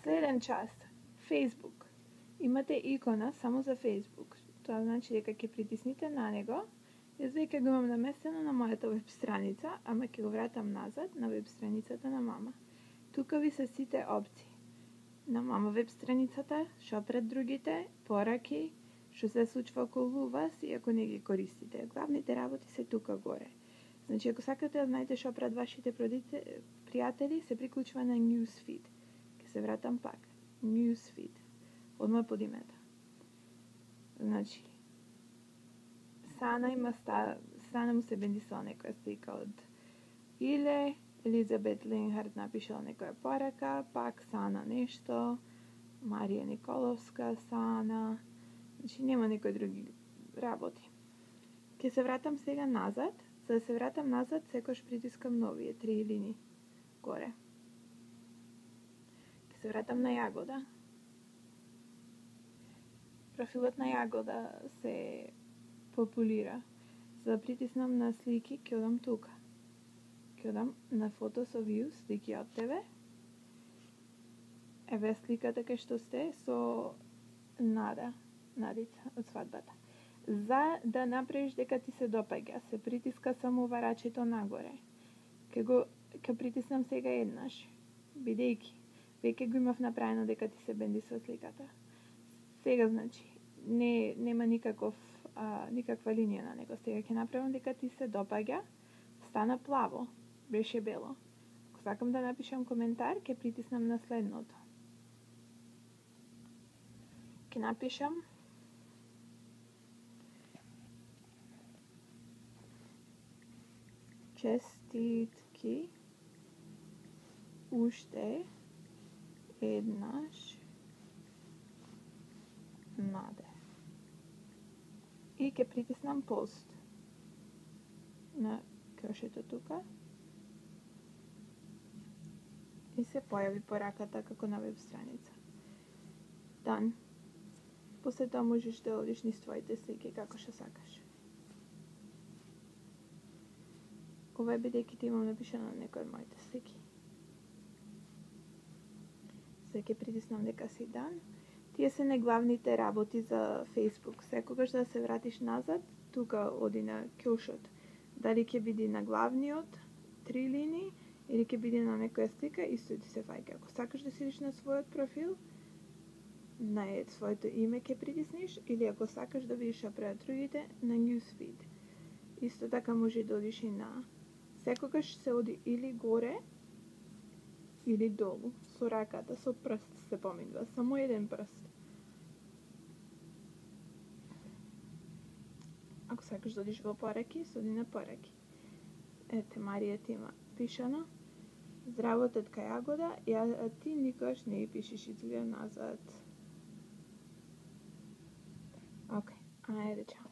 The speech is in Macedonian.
Следен час, Facebook. Имате икона само за Facebook. Тоа значи дека ќе притисните на него. Јас веќе го имам наместено на мојата веб страница, ама ќе го вратам назад на веб страницата на мама. Тука ви се сите опции. На мама веб страницата, што пред другите, пораки, што се случва околу вас и ако не ги користите. Главните работи се тука горе. Значи, ако сакате да знаете што пред вашите пријатели, се приклучува на Newsfeed. Ке се вратам пак. Newsfeed. Одма под името. Значи, Сана му се бендисала некоја слика од Иле, Елизабет Ленхард напишала некоја порака, пак Сана нешто, Марија Николовска, Сана, значи нема некои други работи. Ке се вратам сега назад, за да се вратам назад, секојаш притискам новие 3 линии горе. Ке се вратам на Јагода. Профилот на Јагода се популира. За да притиснам на слики, ќе одам тука. Ќе одам на Photos of You, слики од тебе. Еве сликата кај што сте со Надица од свадбата. За да направиш дека ти се допаѓа, се притиска само варачето нагоре. Ќе притиснам сега еднаш, бидејќи веќе го имав направено дека ти се бенди со сликата. Сега значи нема никаква линија на него. Сега ќе направам дека ти се допаѓа, стана плаво, беше бело. Ако сакам да напишам коментар, ќе притиснам на следното. Ќе напишам честитки уште еднаш Наде. И ќе притиснам пост на кошето тука. И се појави пораката како на веб страница. Дан. После тоа можеш да одиш низ твоите слики како што сакаш. Ова е бидејќи ти имам напишано на некој од моите слики. Сега ќе притиснам дека си дан. Тие се неглавните работи за Facebook. Секогаш да се вратиш назад, тука оди на кјошот. Дали ќе биде на главниот 3 линии или ќе биде на некоја слика, исто ти се фаќа. Ако сакаш да сидиш на својот профил, на своето име ќе притиснеш, или ако сакаш да видиш што прават другите, на Newsfeed. Исто така може да одиш и на... Секогаш се оди или горе, или долу, со раката, со прст се поминува, само еден прст. Ако сакаш да одиш во пораки, се оди на пораки. Ете, Марија ти има пишано. Здраво, тетка Јагода, а ти никогаш не ја пишеш изгледа назад. Океј, ајде, чао.